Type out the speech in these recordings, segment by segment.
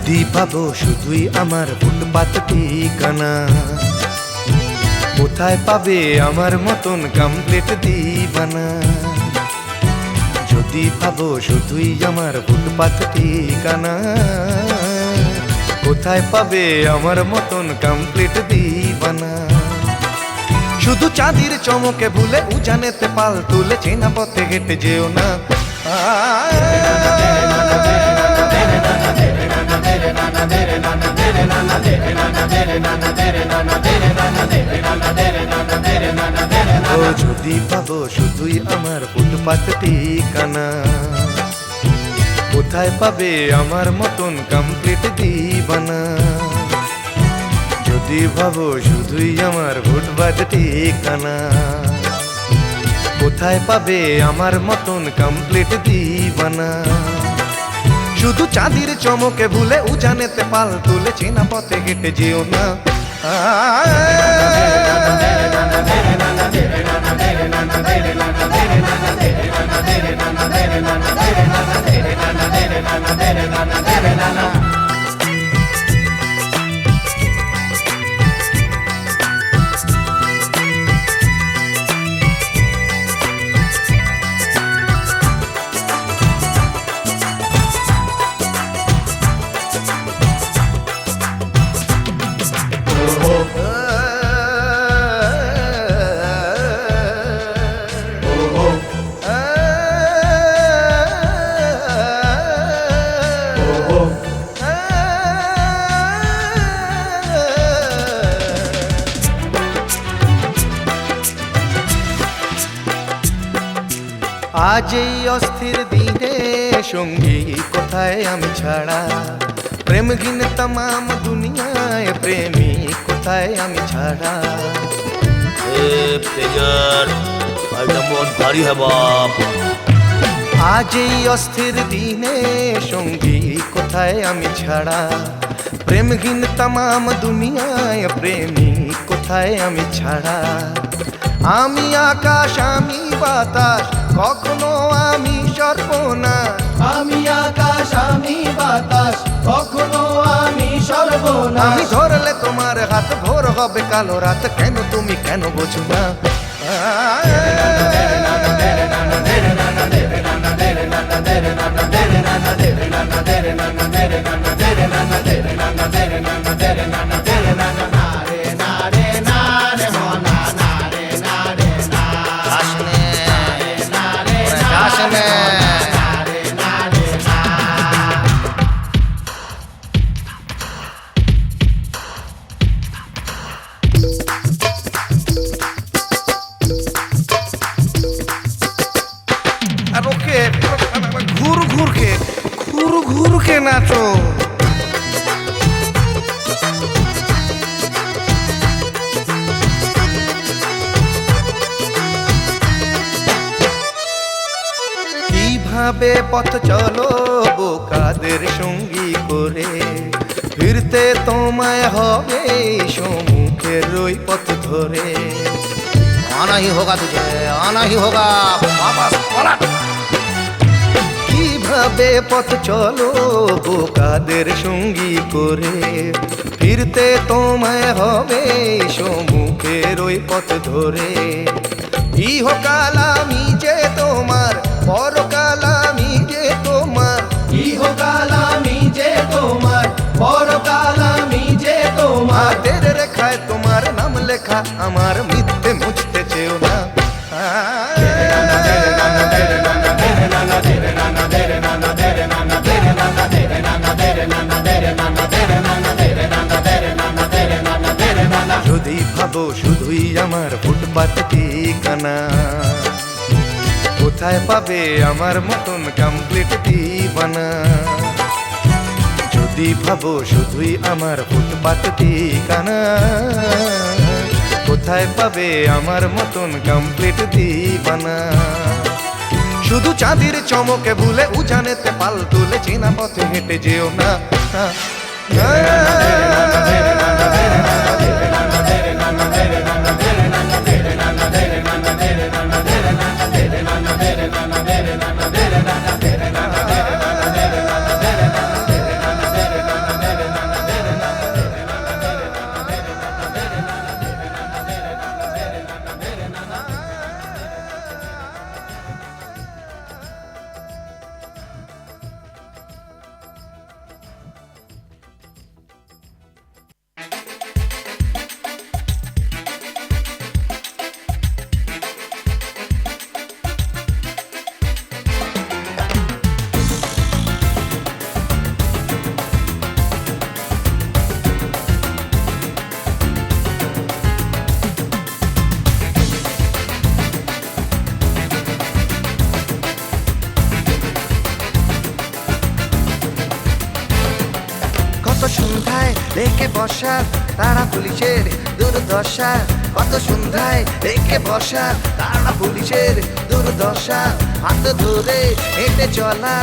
যদি পাবো শুধুই আমার ফুটপাত ঠিকানা, কোথায় পাবে আমার মতন কমপ্লিট দিবানা। যদি পাবো শুধুই আমার ফুটপাত ঠিকানা, কোথায় পাবে আমার মতন কমপ্লিট দিবানা। শুধু চাঁদির চমকে ভুলে উজানেতে পাল তুলে চেনা পথে হেঁটে যেও না। ও যদি পাবো শুধুই আমার ফুটপাত ঠিকানা, কোথায় পাবে আমার মতন কমপ্লিট দিবানা। যদি ভাবো শুধুই আমার ফুটপাত ঠিকানা, কোথায় পাবে আমার মতন কমপ্লিট দিবানা। শুধু চাঁদির চমকে ভুলে উজানেতে পাল তুলে চেনা পথে হেঁটে যেও না। আজ এই অস্থির দিনে সঙ্গী কোথায় আমি ছাড়া, প্রেমহীন तमाम দুনিয়ায় প্রেমী কোথায় আমি ছাড়া। মন ভারী है बाप। আজ এই অস্থির দিনে সঙ্গী কোথায় আমি ছাড়া, প্রেমহীন तमाम দুনিয়ায় প্রেমী কোথায় আমি ছাড়া। আমি আকাশ আমি বাতাস কখনো আমি সর্বনাশ, আমি আকাশ আমি বাতাস কখনো আমি সর্বনাশ। আমি ধরলে তোমার হাত ভোর হবে কালো রাত, কেন তুমি কেন বোঝো না। ঘুর কে নাচো। কিভাবে পথ চলো বোকাদের সঙ্গী করে, ফিরতে তোমায় হবে সম্মুখের ওই পথ ধরে। आना ही होगा तुझे, आना ही होगा वापस पलट। কিভাবে পথ চলো বোকাদের সঙ্গী করে, ফিরতে তোমায় হবে সম্মুখের ওই পথ ধরে। ইহকাল আমি যে তোমার, পরকাল আমি যে তোমার। ইহকাল আমি যে তোমার, পরকাল আমি যে তোমার। হাতের রেখায় তোমার নাম লেখা, আমার মিথ্যে মুছতে চেও না। যদি ভাবো শুধুই আমার ফুটপাত ঠিকানা, কোথায় পাবে আমার মতন কমপ্লিট দিবানা। যদি ভাবো শুধুই আমার ফুটপাত ঠিকানা, কোথায় পাবে আমার মতন কমপ্লিট দিবানা। শুধু চাঁদির চমকে ভুলে উজানেতে পাল তুলে চেনা পথে হেঁটে যেও না। বসা তারা পুলিশের দুর্দশা, কত সন্ধ্যায় দেখে বসা তারা পুলিশের দুর্দশা। হাত ধরে হেঁটে চলা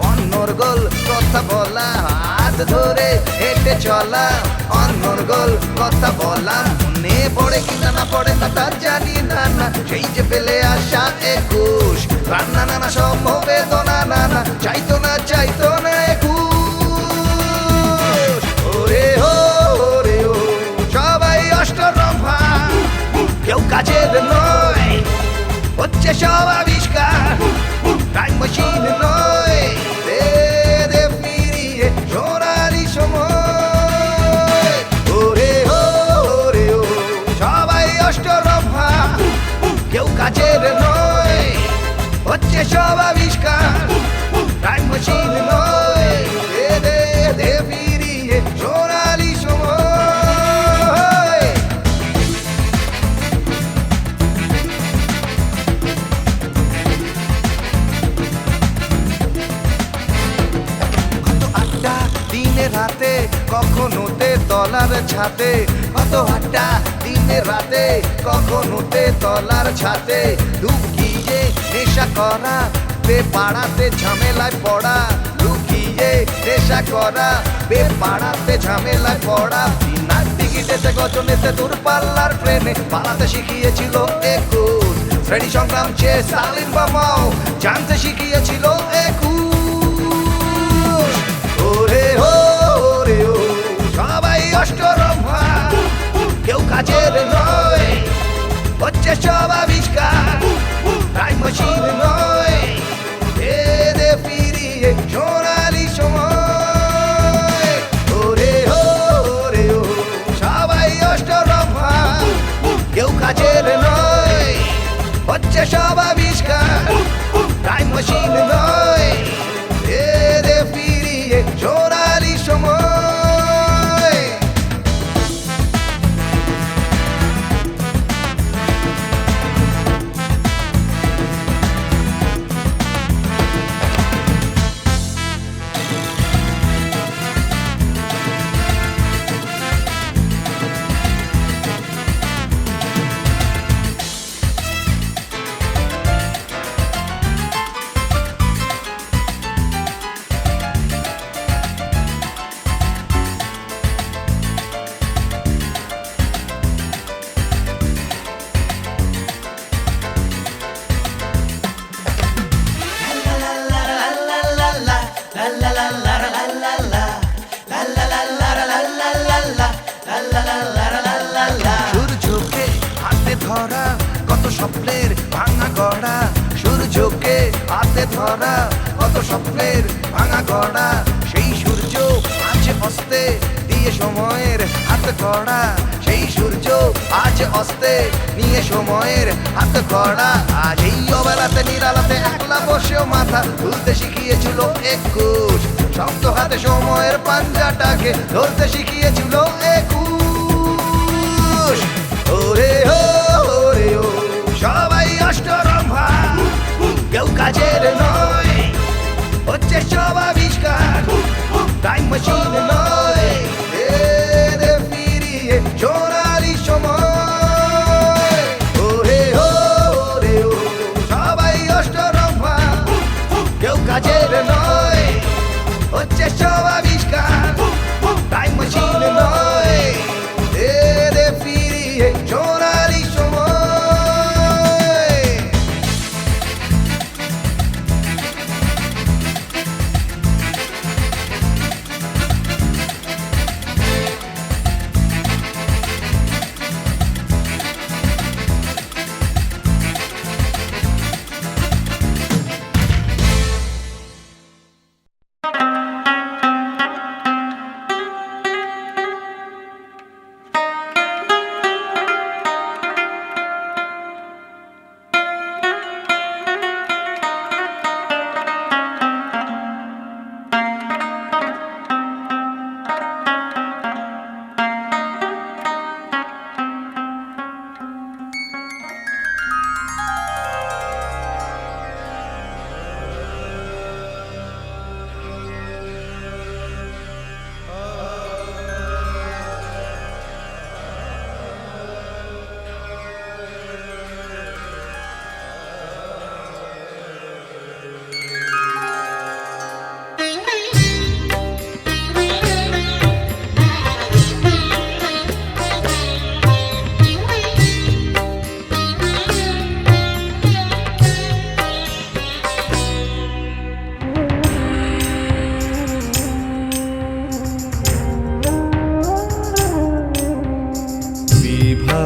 অন্যর গোল কথা বলা, হাত ধরে হেঁটে চলা অন্যর গোল কথা বলা। মনে পড়ে কিনা না পড়ে তা তার জানি না না, সেই যে পেলে আসা 21 রান্না নানা সমবেদনা নানা, চাইতো না 21। ওরে ও ওরে ও সবাই অষ্টরম্ভা, কেউ কাজের নয়, হচ্ছে সব আবিষ্কার, টাইম মেশিন নয়, দে দে ফিরিয়ে সোনালি সময়। ওরে ও ওরে ও সবাই অষ্টরম্ভা, কেউ কাজের নয়, হচ্ছে সব আবিষ্কার, টাইম মেশিন নয়, দে দে দে ফিরিয়ে সোনালি সময়। কত আড্ডা দিনে রাতে কখনোতে তলার ছাতে, কত আড্ডা দিনে রাতে কখনোতে তলার ছাতে। লুকিয়ে নেশা করা বেপাড়াতে ঝামেলায় পড়া, লুকিয়ে নেশা করা বেপাড়াতে ঝামেলায় পড়া। বিনা টিকিটেতে গজনেতে দূরপাল্লার ট্রেনে পালাতে শিখিয়েছিল 21, শ্রেণী সংগ্রাম চেয়ে সালিম বামাও জানতে শিখিয়েছিল 21। ওরে ও ওরে ও সবাই অষ্টরম্ভা, কেউ কাজের নয়, হচ্ছে সব আবিষ্কার, টাইম মেশিন নয়, দে দে ফিরিয়ে সোনালি সময়। ওরে ও ওরে ও সবাই অষ্টরম্ভা, কেউ কাজের নয়, হচ্ছে সব আবিষ্কার, টাইম মেশিন নয়, দে দে ফিরিয়ে সোনালি সময়। সূর্যকে হাতে ধরা কত স্বপ্নের ভাঙা গড়া, সূর্যকে হাতে ধরা কত স্বপ্নের ভাঙা গড়া। সেই সূর্য আজ অস্তে দিয়ে সময়ের হাত গড়া, সেই সূর্য আজ অস্তে নিয়ে সময়ের হাত গড়া। আজ এই অবেলাতে নিরালাতে একলা বসেও মাথা তুলতে শিখিয়েছিল 21, শক্ত হাতে সময়ের পাঞ্জাটাকে ধরতে শিখিয়েছিল 21। ওরে ও ওরে ও সবাই অষ্টরম্ভা, কেউ কাজের নয়, হচ্ছে সব আবিষ্কার, টাইম মেশিন নয়, দে দে ফিরিয়ে সোনালি সময়। ওরে ও ওরে ও সবাই অষ্টরম্ভা, কেউ কাজের নয়, হচ্ছে সব আবিষ্কার, টাইম মেশিন নয়,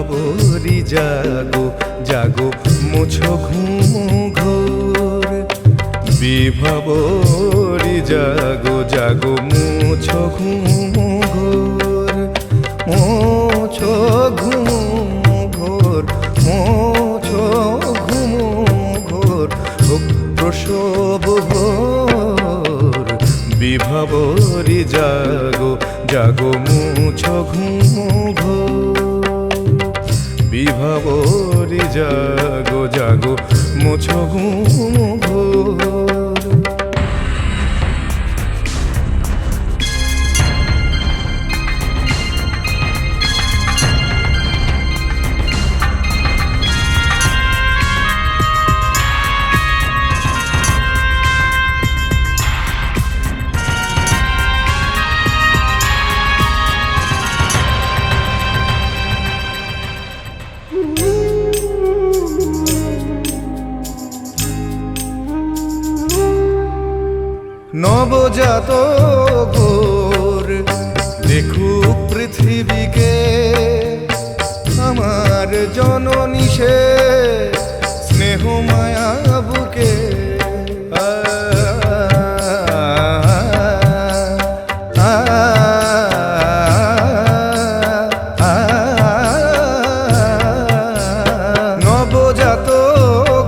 বিভাবরি জাগো জাগো মুছো ঘুম ঘোর বিভাবরি জাগো জাগো মুছো ঘুম ঘোর মোছো ঘুম ঘোর মোছো ঘুম ঘোর হোক প্রসব ভোর বিভাবরি জাগো জাগো মুছো ঘুম ঘোর বিভাবরি জাগো জাগো মুছো ঘুম ঘোর নবজাত ঘোর দেখুক পৃথিবীকে আমার জননী সে স্নেহ মায়া বুকে নবজাত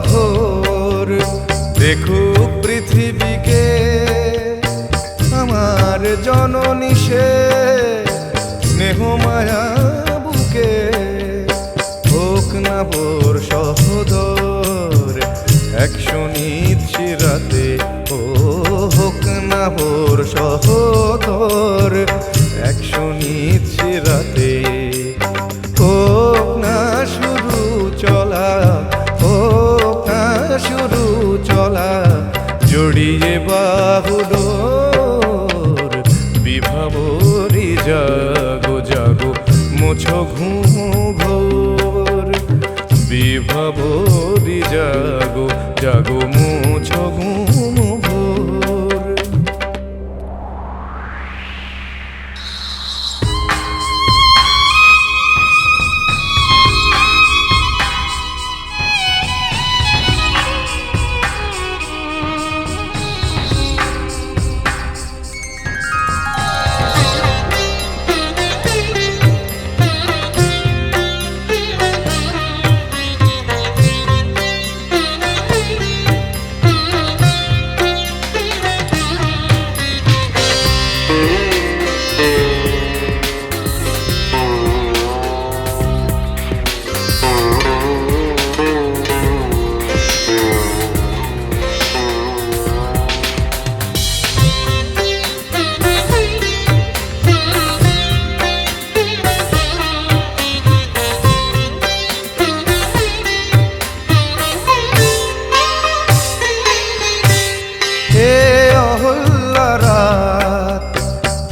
ঘোর দেখুক পৃথিবীকে আমার জননী সে স্নেহ মায়া বুকে হোক না বোর সহদর একশো নিচ্ছিরাতে ও হোক না বোর সহদর একশো নিচ্ছিরাতে হোক না শুরু চলা হোক না শুরু চলা জড়িয়ে বাহুডোর বিভাবরি জাগো জাগো মুছো ঘুম ঘোর বিভাবরি জাগো জাগো মুছো ঘুম ঘোর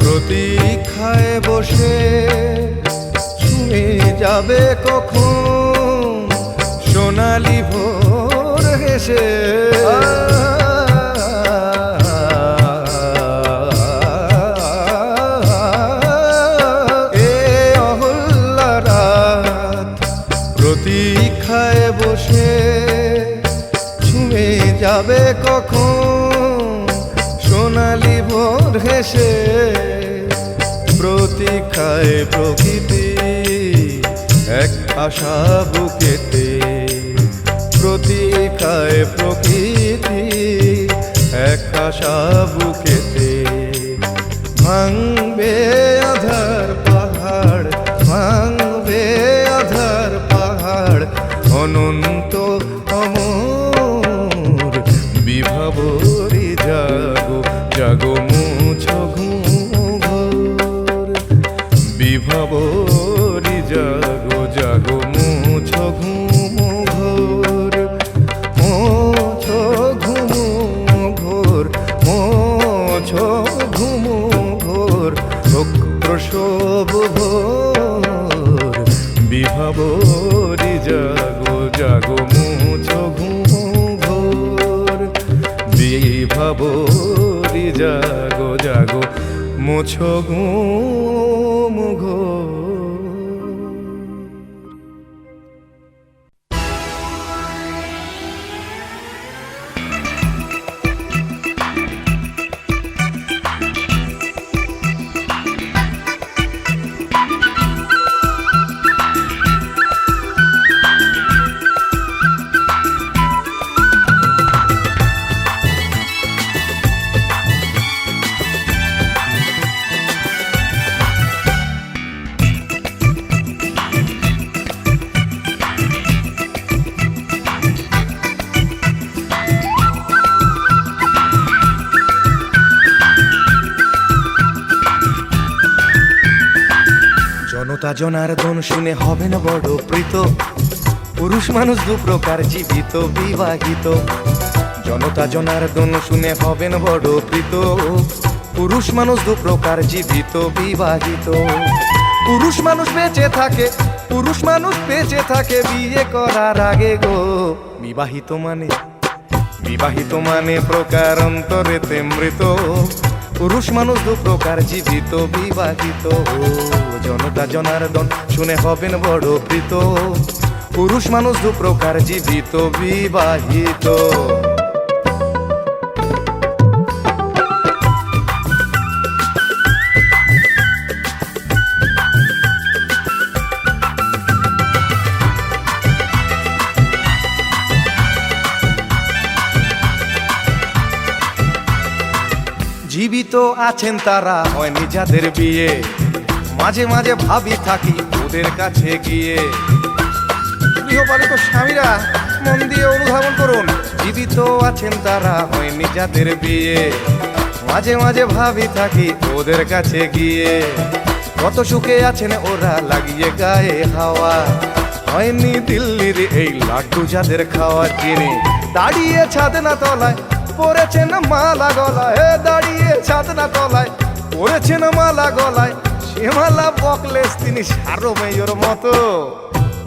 প্রতীক্ষায় বসে ছুঁয়ে যাবে কখন সোনালি ভোর হেসে এ অহল্লা রাত প্রতীক্ষায় বসে ছুঁয়ে যাবে কখন সোনালি ভোর হেসে প্রতীক্ষায় প্রকৃতি এক আশা বুকেতে প্রতীক্ষায় প্রকৃতি এক আশা বুকেতে ভাঙবে আধার পাহাড় ভাঙবে আধার পাহাড় অনন্ত অমর বিভাবরি জাগো জাগো মুছো ঘুম ঘোর বিভাবরি জাগো জাগো মুছো ঘুম ঘোর মোছো ঘুম ঘোর মোছো ঘুম ঘোর হোক প্রসব ভোর বিভাবরি জাগো জাগো মুছো ঘুম ঘোর বিভাবরি জাগো জাগো মুছো ঘুম ঘোর। জনতা জনার্দন শুনে হবেন বড় প্রীত, পুরুষ মানুষ দু প্রকার জীবিত বিবাহিত। জনতা জনার্দন শুনে হবেন বড় প্রীত, পুরুষ মানুষ দু প্রকার জীবিত বিবাহিত। পুরুষ মানুষ বেঁচে থাকে, পুরুষ মানুষ বেঁচে থাকে বিয়ে করার আগে গো। বিবাহিত মানে প্রকারান্তরেতে মৃত, পুরুষ মানুষ দু প্রকার জীবিত বিবাহিত। জনতা জনার্দন শুনে হবেন বড় প্রীত, পুরুষ মানুষ দু প্রকার জীবিত বিবাহিত। জীবিত আছেন তারা হয়নি যাদের বিয়ে, মাঝে মাঝে ভাবি থাকি ওদের কাছে গিয়ে। গৃহপালিত স্বামীরা মন দিয়ে অনুধাবন করুন, জীবিত আছেন তারা হয়নি যাদের বিয়ে, মাঝে মাঝে ভাবি থাকি ওদের কাছে গিয়ে। কত সুখে আছেন ওরা লাগিয়ে গায়ে হাওয়া, হয়নি দিল্লির এই লাড্ডু যাদের খাওয়ার যিনি দাঁড়িয়ে ছাদনা তলায় পরেছেন মালা গলায়, দাঁড়িয়ে ছাদনা তলায় পরেছেন মালা গলায়, সে মালা বকলেস তিনি সারমেয়র মতো।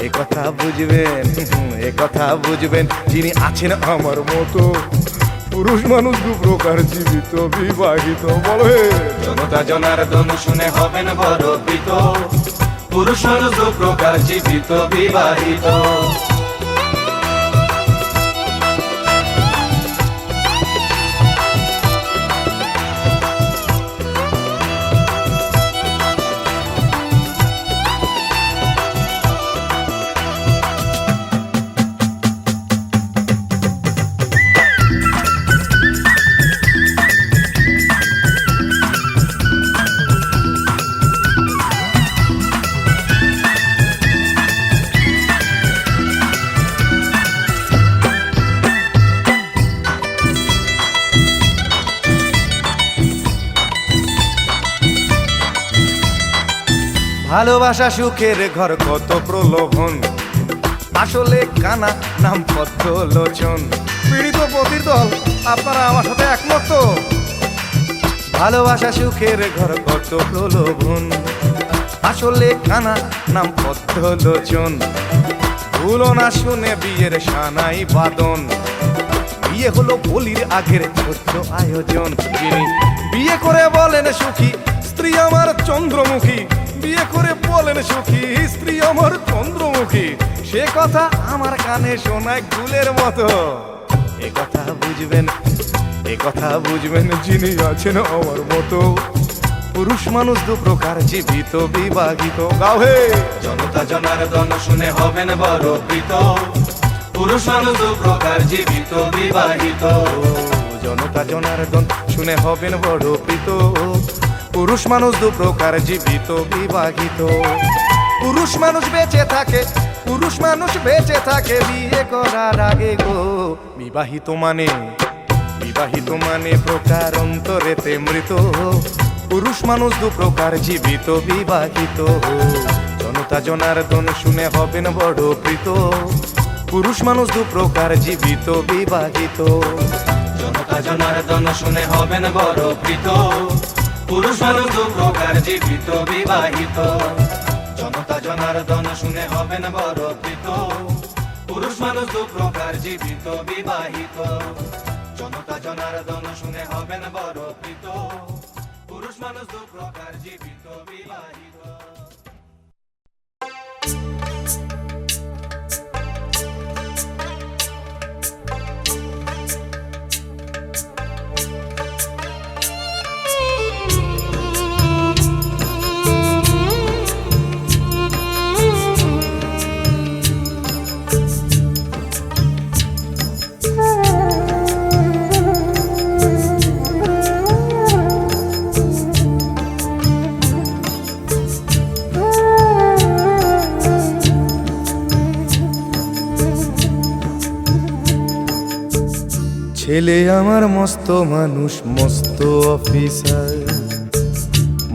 এ কথা বুঝবেন, এ কথা বুঝবেন যিনি আছেন আমার মতো, পুরুষ মানুষ দু প্রকার জীবিত বিবাহিত। বলে জনতা জনার্দন শুনে হবেন বড় প্রীত, পুরুষ মানুষ দু প্রকার জীবিত বিবাহিত। ভালোবাসা সুখের ঘর কত প্রলোভন, আসলে কানা নাম পদ্ম লোচন। পীড়িত পতির দল আপনারা আমার সাথে একমত তো? ভালোবাসা সুখের ঘর কত প্রলোভন, আসলে কানা নাম পদ্ম লোচন। ভুলো না শুনে বিয়ের সানাই বাদন, বিয়ে হলো বলির আগের ছোট্ট আয়োজন। যিনি বিয়ে করে বলেন সুখী স্ত্রী আমার চন্দ্রমুখী, বিয়ে করে বলেন সুখী স্ত্রী আমার চন্দ্রমুখী, সে কথা আমার কানে শোনায় গুলের মতো। এ কথা বুঝবেন, এ কথা বুঝবেন যিনি আছেন আমার মতো, পুরুষ মানুষ দু প্রকার জীবিত বিবাহিত। গাও হে জনতা জনার্দন শুনে হবেন বড় প্রীত, পুরুষ মানুষ দু প্রকার জীবিত বিবাহিত। জনতা জনার্দন শুনে হবেন বড় প্রীত, পুরুষ মানুষ দু প্রকার জীবিত বিবাহিত। পুরুষ মানুষ বেঁচে থাকে, পুরুষ মানুষ বেঁচে থাকে বিয়ে করার আগে গো। বিবাহিত মানে প্রকারান্তরেতে মৃত, পুরুষ মানুষ দু প্রকার জীবিত বিবাহিত। জনতা জনার্দন শুনে হবেন বড় প্রীত, পুরুষ মানুষ দু প্রকার জীবিত বিবাহিত। জনতা জনার্দন শুনে হবেন বড় প্রীত, পুরুষ মানুষ দু প্রকার জীবিত বিবাহিত। জনতা জনার্দন শুনে হবেন বড় প্রীত, পুরুষ মানুষ দু প্রকার জীবিত বিবাহিত। জনতা জনার্দন শুনে হবেন বড় প্রীত, পুরুষ মানুষ দু প্রকার জীবিত বিবাহিত। ছেলে আমার মস্ত মানুষ মস্ত অফিসার,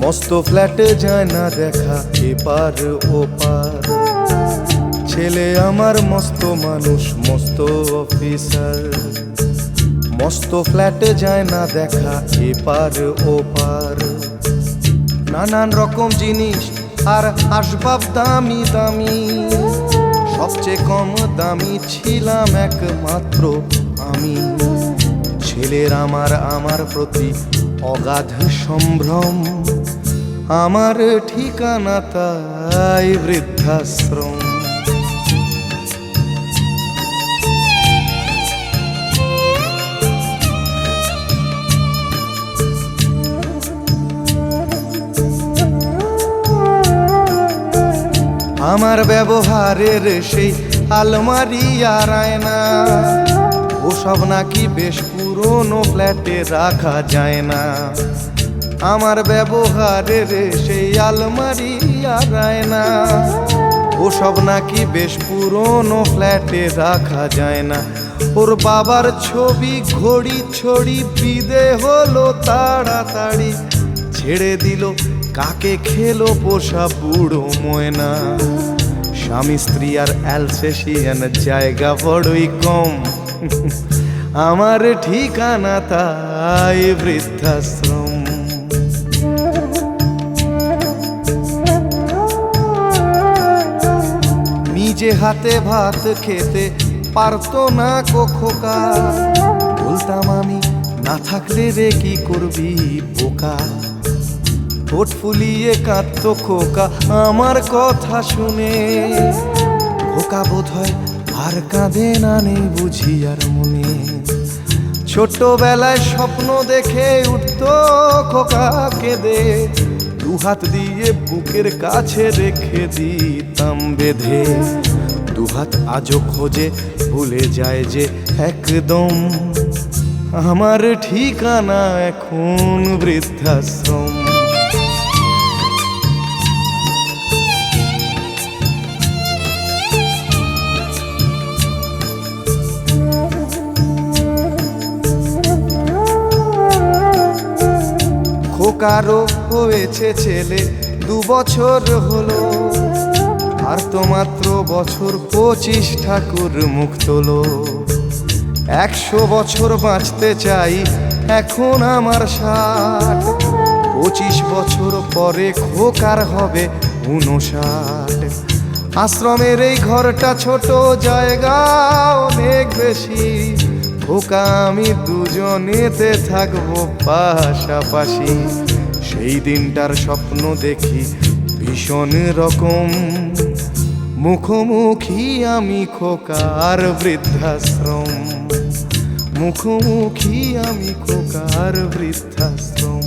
মস্ত ফ্ল্যাটে যায় না দেখা এপার ওপার। ছেলে আমার মস্ত মানুষ মস্ত অফিসার, মস্ত ফ্ল্যাটে যায় না দেখা এপার ওপার। নানান রকম জিনিস আর আসবাব দামি দামি, সবচেয়ে কম দামি ছিলাম একমাত্র আমি। ছেলের আমার প্রতি অগাধ সম্ভ্রম, আমার ঠিকানা তাই বৃদ্ধাশ্রম। আমার ব্যবহারের সেই আলমারি আর আয়না, ওসব নাকি বেশ পুরনো ফ্ল্যাটে রাখা যায় না। আমার ব্যবহারের সেই আলমারি আর আয়না, ওসব নাকি বেশ পুরনো ফ্ল্যাটে রাখা যায় না। ওর বাবার ছবি ঘড়ি ছড়ি বিদে হলো তাড়াতাড়ি, ছেড়ে দিল কাকে খেলো পোষা বুড়ো ময়না। স্বামী স্ত্রী আর অ্যালসেশিয়ান জায়গা বড়ই কম, আমার ঠিকানা তাই বৃদ্ধাশ্রম। নিজে হাতে ভাত খেতে পারতো না খোকা, বলতাম আমি না থাকলে রে কি করবি বোকা। ঠোঁট ফুলিয়ে কাঁদতো খোকা আমার কথা শুনে, খোকা বোধহয় আর কাঁদে না নেই বুঝি আর মনে। ছোটবেলায় স্বপ্ন দেখে উঠতো খোকা কেঁদে, দুহাত দিয়ে বুকের কাছে রেখে দিতাম বেঁধে। দুহাত আজও খোঁজে ভুলে যায় যে একদম, আমার ঠিকানা এখন বৃদ্ধাশ্রম। খোকারও হয়েছে ছেলে 2 বছর হলো, আর তো মাত্র বছর 25 ঠাকুর মুখ তোলো। 100 বছর বাঁচতে চাই এখন আমার 60, 25 বছর পরে খোকার হবে 59। আশ্রমের এই ঘরটা ছোট, জায়গা অনেক বেশি, খোকা আমি দুজনেতে থাকবো পাশাপাশি। সেই দিনটার স্বপ্ন দেখি ভীষণ রকম, মুখোমুখি আমি খোকার বৃদ্ধাশ্রম। মুখোমুখি আমি খোকার বৃদ্ধাশ্রম,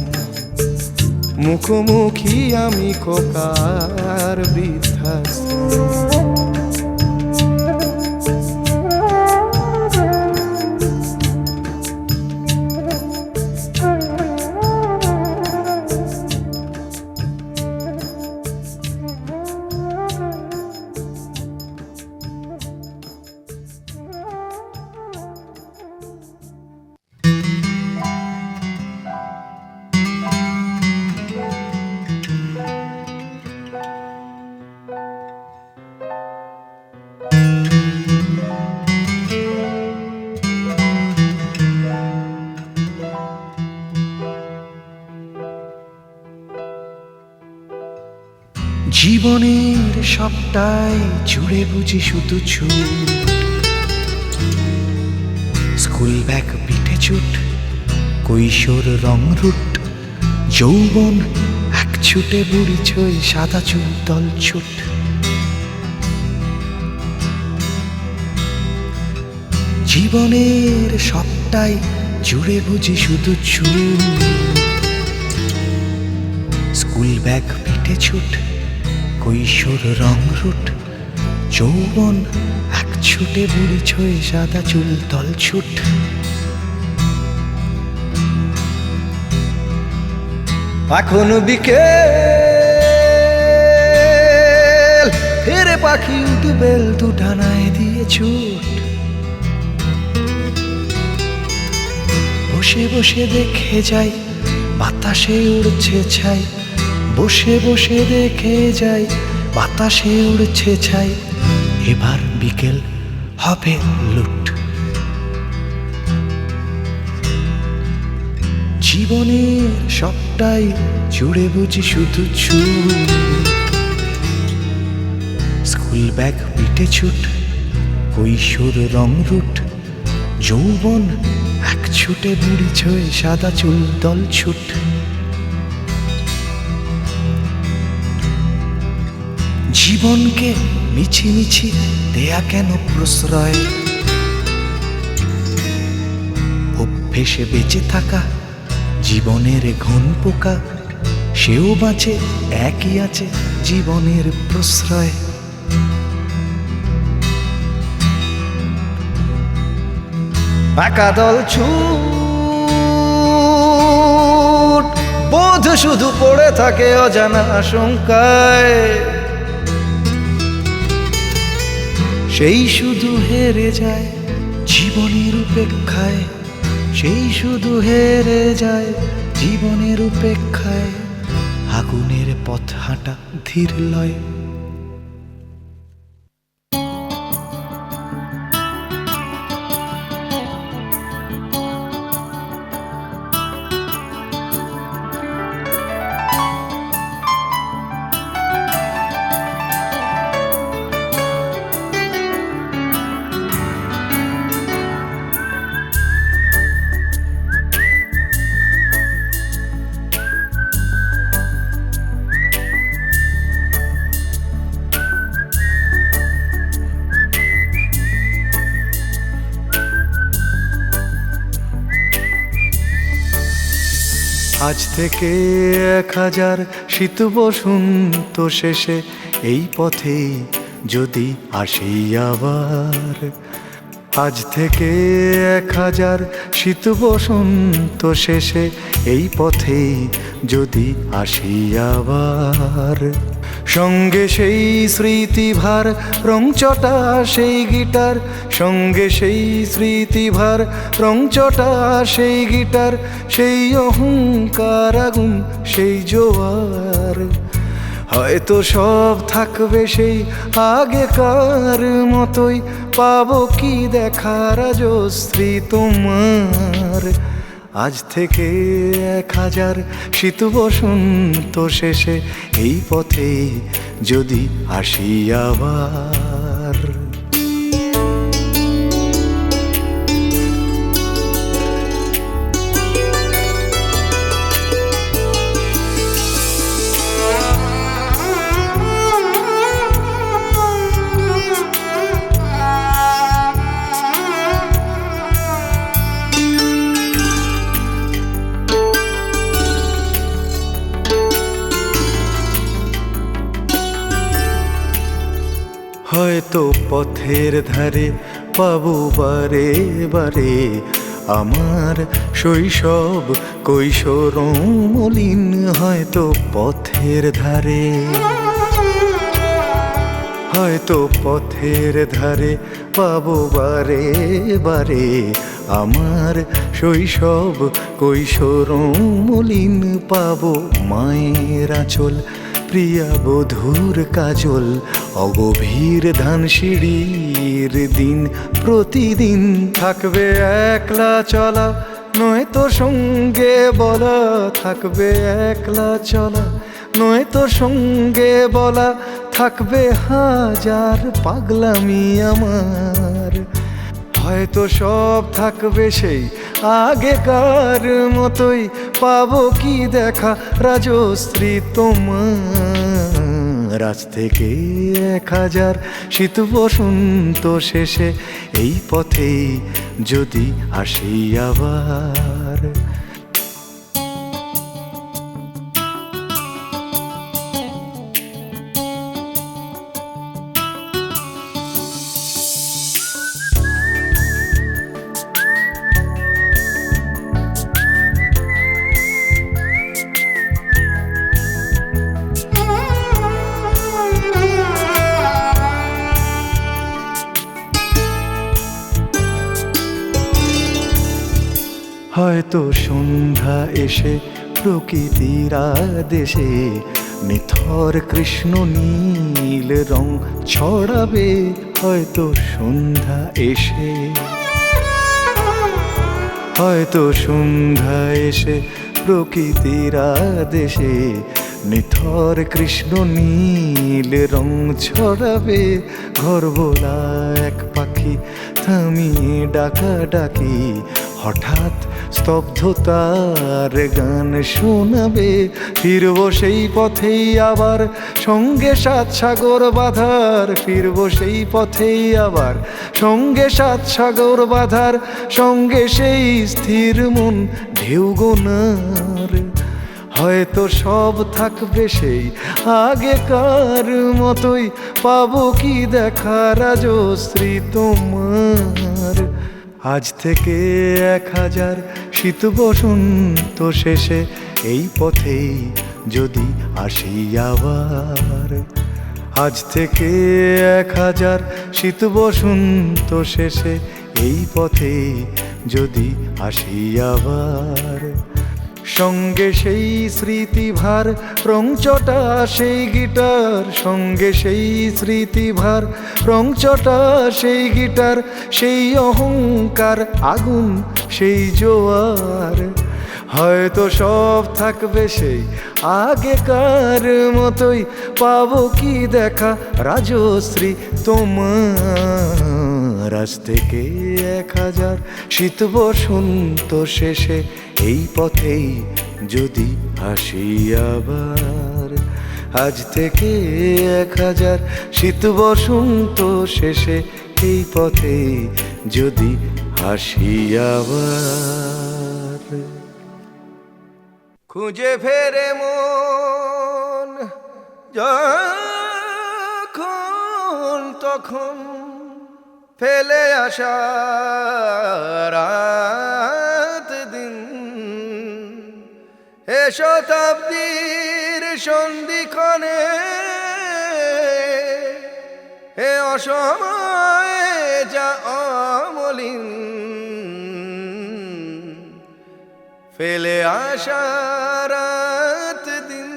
মুখোমুখি আমি খোকার বৃদ্ধাশ্রম। জীবনের সবটাই জুড়ে বুঝি শুধু ছুট, স্কুল ব্যাগ পিঠে ছুট, কৈশোর রং রুট, যৌবন এক ছুটে বুড়ি ছই, সাদা চুল দল ছুট। জীবনের সবটাই জুড়ে বুঝি শুধু ছুট, স্কুল ব্যাগ পিঠে ছুট, কৈশোর রং রুট, যৌবন এক ছুটে বুড়ি ছই, সাদা চুল দল ছুট। এখন বিকেল, ফেরে পাখি উঠবেল দুটানায় দিয়ে ছুট। বসে বসে দেখে যাই বাতাসে উড়ছে ছাই, বসে বসে দেখে যাই বাতাসে উড়ছে ছাই, এবার বিকেল হবে লুট। জীবনের সবটাই জুড়ে বুঝি শুধু ছুট, স্কুল ব্যাগ পিঠে ছুট, কৈশোর রং রুট, যৌবন এক ছুটে বুড়ি ছয়ে সাদা চুল দল ছুট। জীবনকে মিছি মিছি দেয়া কেন প্রশ্রয়, অভ্যেসে বেঁচে থাকা জীবনের ঘন পোকা, সেও বাঁচে একই আছে জীবনের প্রশ্রয়। একাদল ছুট, বোধ শুধু পড়ে থাকে অজানা আশঙ্কায়, সেই শুধু হেরে যায় জীবনের উপেক্ষায়, সেই শুধু হেরে যায় জীবনের উপেক্ষায়। আগুনের পথ হাঁটা ধীর লয়। আজ থেকে 1000 শীত বসন্ত শেষে এই পথেই যদি আসি আবার, আজ থেকে 1000 শীত বসন্ত শেষে এই পথেই যদি আসি আবার। সঙ্গে সেই স্মৃতিভার রংচটা সেই গিটার, সঙ্গে সেই স্মৃতিভার রংচটা সেই গিটার, সেই অহংকার আগুন সেই জোয়ার। হয়তো সব থাকবে সেই আগেকার মতোই, পাবো কি দেখার রাজশ্রী তোমার। আজ থেকে 1000 শীত বসন্ত শেষে এই পথে যদি আসি আবার। হয়তো পথের ধারে পাবো বারে বারে আমার শৈশব কৈশোর মলিন। হয়তো পথের ধারে, হয়তো পথের ধারে পাবো বারে বারে আমার শৈশব কৈশোর মলিন। পাবো মায়ের আঁচল, প্রিয়া বধূর কাজল, অগভীর ধানসিঁড়ির দিন প্রতিদিন। থাকবে একলা চলা নয়তো সঙ্গে বলা, থাকবে একলা চলা নয়তো সঙ্গে বলা, থাকবে 1000 পাগলামি আমার। হয়তো সব থাকবে সেই আগেকার মতোই, পাবো কি দেখা রাজশ্রী তোমার। আজ থেকে 1000 শীত বসন্ত শেষে এই পথেই যদি আসি আবার। হয়তো সন্ধ্যা এসে প্রকৃতির আদেশে নিথর কৃষ্ণ নীল রং ছড়াবে হয়তো সন্ধ্যা এসে, হয়তো সন্ধ্যা এসে প্রকৃতির আদেশে। নিথর কৃষ্ণ নীল রং ছড়াবে ঘরবোলা এক পাখি থামিয়ে ডাকাডাকি। হঠাৎ স্তব্ধতার গান শোনাবে, ফিরব সেই পথেই আবার সঙ্গে সাত সাগর বাঁধার। ফিরব সেই পথেই আবার সঙ্গে সাত সাগর বাঁধার, সঙ্গে সেই স্থির মন ঢেউ গোনার। হয়তো সব থাকবে সেই আগেকার মতোই, পাবো কি দেখা রাজশ্রী তোমার। আজ থেকে 1000 শীত বসন্ত শেষে এই পথেই যদি আসি আবার। আজ থেকে 1000 শীত বসন্ত শেষে এই পথেই যদি আসি আবার। সঙ্গে সেই স্মৃতিভার রংচটা সেই গিটার, সঙ্গে সেই স্মৃতিভার রংচটা সেই গিটার। সেই অহংকার আগুন সেই জোয়ার, হয়তো সব থাকবে সেই আগেকার মতোই, পাবো কি দেখা রাজশ্রী তোমার। আজ থেকে 1000 শীত বসন্ত শেষে এই পথেই যদি আসি আবার। আজ থেকে 1000 শীত বসন্ত শেষে এই পথেই যদি আসি আবার। খুঁজে ফেরে মন যখন তখন ফেলে আসা রাত দিন, এ শতাব্দীর সন্ধিক্ষণে এ অসময়ে যা অমলিন ফেলে আসা রাত দিন।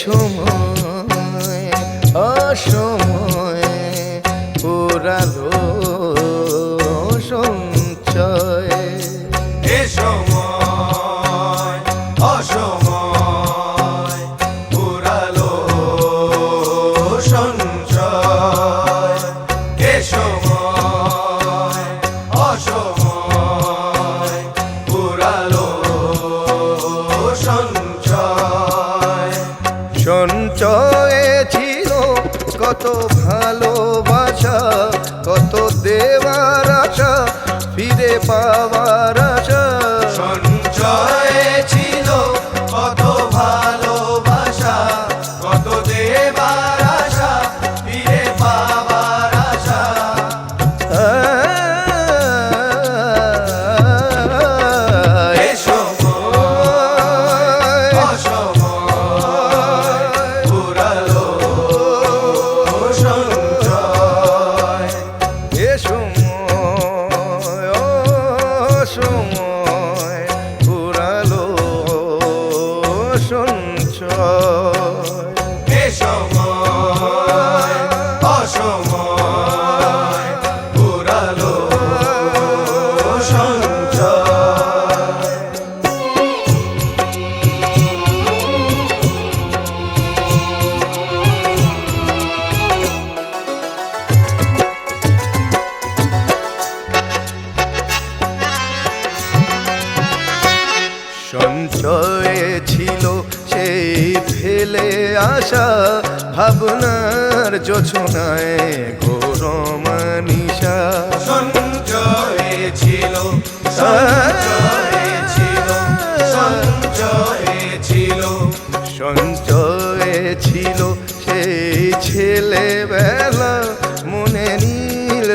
সময় অসময় পুরালো সঞ্চয়, এ সময় অসময় পুরালো সঞ্চয়। এ সময় অসময় পুরালো সঞ্চয়। সঞ্চয়ে ছিল কত ভালোবাসা, কত দেওয়ার আশা, ফিরে পাওয়ার আশা। সঞ্চয়ে ছিল কত ভালোবাসা, কত দেবার আশা, ফিরে পাবার আশা। এ সময় অসময় পুরালো সঞ্চয়। এ সময় অসময় পুরালো সঞ্চয়। এ সময় অসময় পুরালো সঞ্চয়। সঞ্চয়ে ছিল সেই ফেলে আসা ভাবনার জোছনায় গরম নিশা। সঞ্চয়ে ছিল, সঞ্চয়ে ছিল, সঞ্চয়ে ছিল, সঞ্চয়ে ছিল সে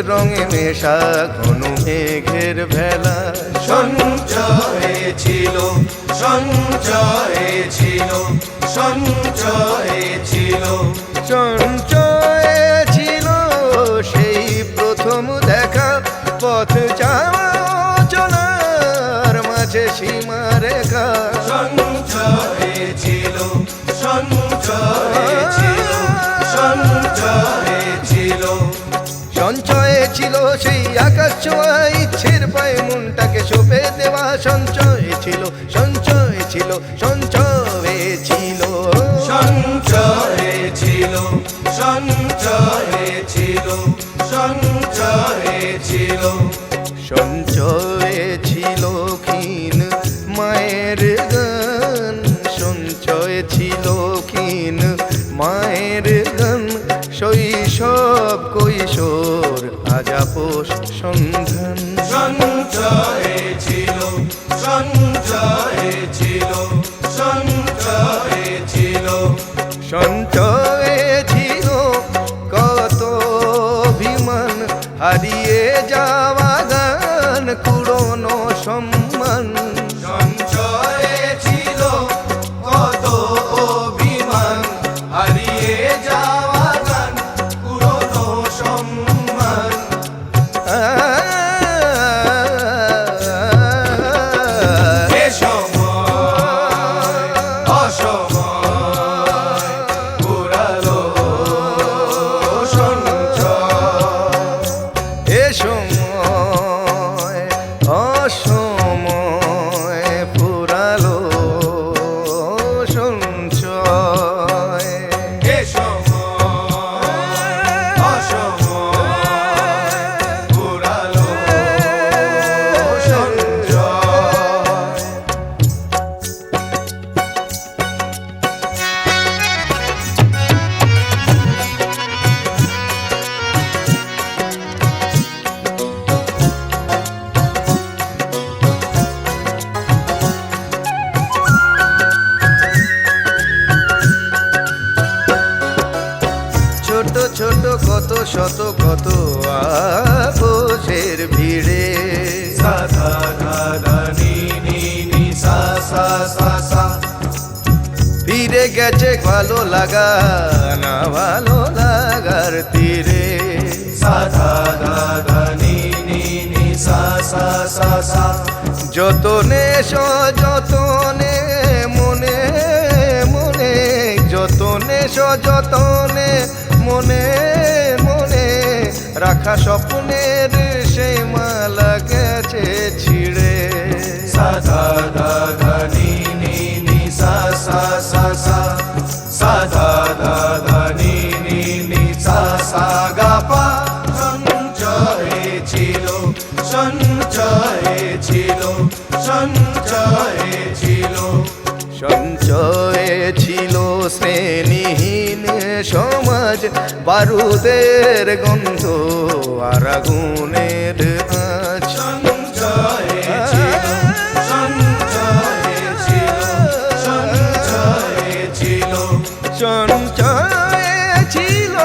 রঙে মেশা ঘন মেঘের ভেলা সঞ্চয়ে ছিল সঞ্চয়ে ছিল সঞ্চয়ে ছিল সঞ্চয়ে ছিল সেই প্রথম দেখা পথ যাওয়া চলার মাঝে সীমারেখা সঞ্চয়ে ছিল সঞ্চয়ে ছিল সঞ্চয়ে ছিল সঞ্চয়ে ছিল সেই আকাশ ছোঁয়া ইচ্ছের পায়ে মনটাকে সঁপে দেওয়া সঞ্চয়ে ছিল সঞ্চয়ে ছিল সঞ্চয়ে ছিল সঞ্চয়ে ছিল সঞ্চয়ে ছিল সঞ্চয়ে ছিল সঞ্চয়ে ছিল ক্ষীণ মায়ের গান সঞ্চয়ে ছিল ক্ষীণ মায়ের গান শৈশব কৈশোর আজাপোষ সন্ধান সঞ্চয়ে ছিল সঞ্চয়ে ছিল সঞ্চয়ে ছিল সঞ্চয়ে ছিল কত অভিমান হারিয়ে যাওয়া গান কুড়োনো সম্মান সঞ্চয়ে ছিল কত অভিমান হারিয়ে যাওয়া গান পুরনো সম্মান এ সময় অসময় পুরালো সঞ্চয় এ সময় অসময় ফুরালো সঞ্চয় এ সময় অসময় পুরালো সঞ্চয় ছোট ছোট কত শত কত আপোষের ভিড়ে সা ধা ধা ধা নি নি নি সা সা সা সা ফিরে গেছে ভালো লাগা না ভালো লাগার তীরে সা ধা ধা ধা নি নি নি সা সা সা সা যতনে সযতনে মনে মনে যতনে সযতনে মনে মনে রাখা স্বপ্নের সেই মালা গেছে ছিড়ে সা ধা ধা ধা নি নি নি সা সা সা সা সা ধা ধা ধা নি নি নি সা সা গা পা সঞ্চয়ে ছিল সঞ্চয়ে ছিল সঞ্চয়ে ছিল সঞ্চয়ে ছিল শ্রেণীহীন সমাজ বারুদের গন্ধ আর আগুনের আঁচ সঞ্চয়ে ছিল সঞ্চয়ে ছিল সঞ্চয়ে ছিল সঞ্চয়ে ছিল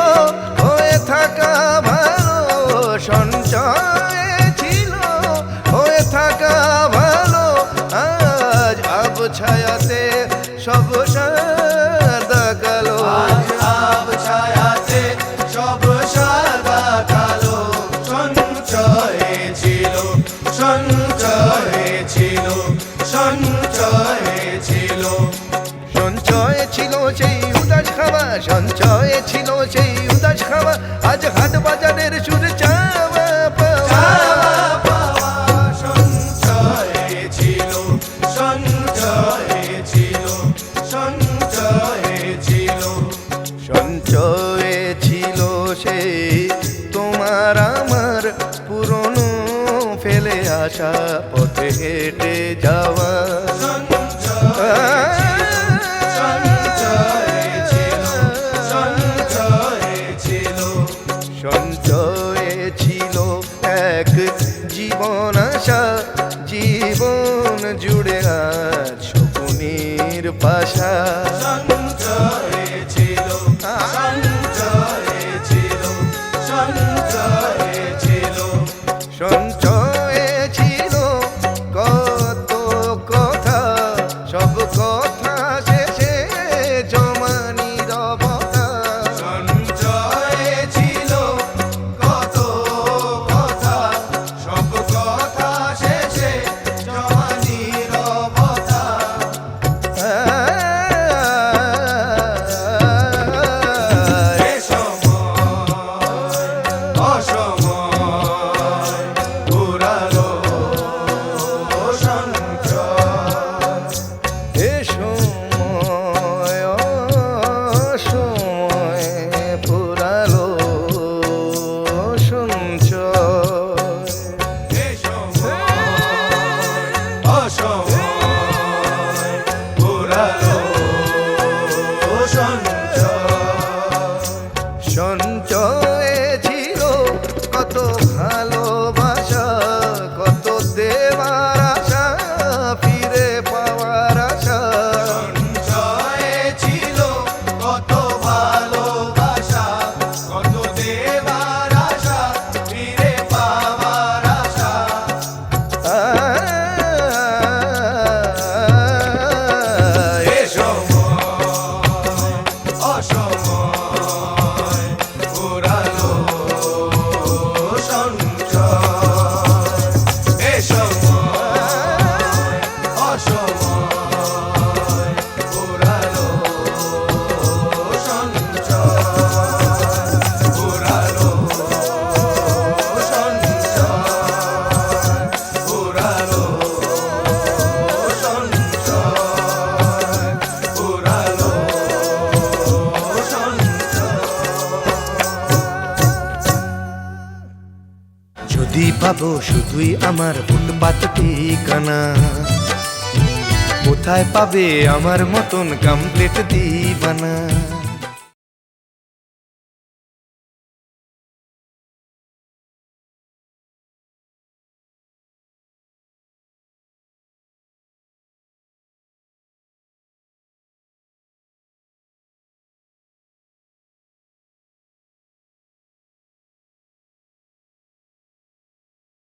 হয়ে থাকা ভালো সঞ্চয়ে ছিল হয়ে থাকা ভালো আজ আবছায়াতে সব সাদা কালো আজ আব ছায়াতে সব সাদা কালো সঞ্চয়ে ছিল সঞ্চয়ে ছিল সঞ্চয়ে ছিল সঞ্চয়ে ছিল সেই উদাস খাওয়া সঞ্চয়ে ছিল সেই উদাস খাওয়া আজ হাট বাজারের সুর চাওয়া পাওয়া চাওয়া পাওয়া সঞ্চয়ে ছিল সঞ্চয়ে ছিল সঞ্চয়ে ছিল সঞ্চয়ে ছিল সেই তোমার আমার পুরনো ফেলে আসা পথে হেঁটে যাওয়া সঞ্চয়ে ছিল সঞ্চয়ে ছিল সঞ্চয়ে ছিল এক জীবন আশা জীবন জুড়ে আজ শকুনির পাশা সঞ্চয়ে ছিল সঞ্চয়ে ছিল সঞ্চয়ে ছিল অসময় পুরালো সঞ্চয়। এ সময় অসময় পুরালো সঞ্চয়। এ সময় অসময় পুরালো সঞ্চয়। সঞ্চয়ে ছিল কত ভালোবাসা, কত দেবার আশা, ফিরে পাওয়ার আশা। সঞ্চয়ে ছিল কত ভালোবাসা, কত দেবার আশা, ফিরে পাওয়ার আশা। এ সময় অসময় পুরালো সঞ্চয়। এ সময় অসময় পুরালো সঞ্চয়। পুরালো সঞ্চয়। পুরালো সঞ্চয়। পুরালো সঞ্চয়। যদি পাবো শুধুই আমার ফুটপাত ঠিকানা, কোথায় পাবে আমার মতন কমপ্লিট দিবানা।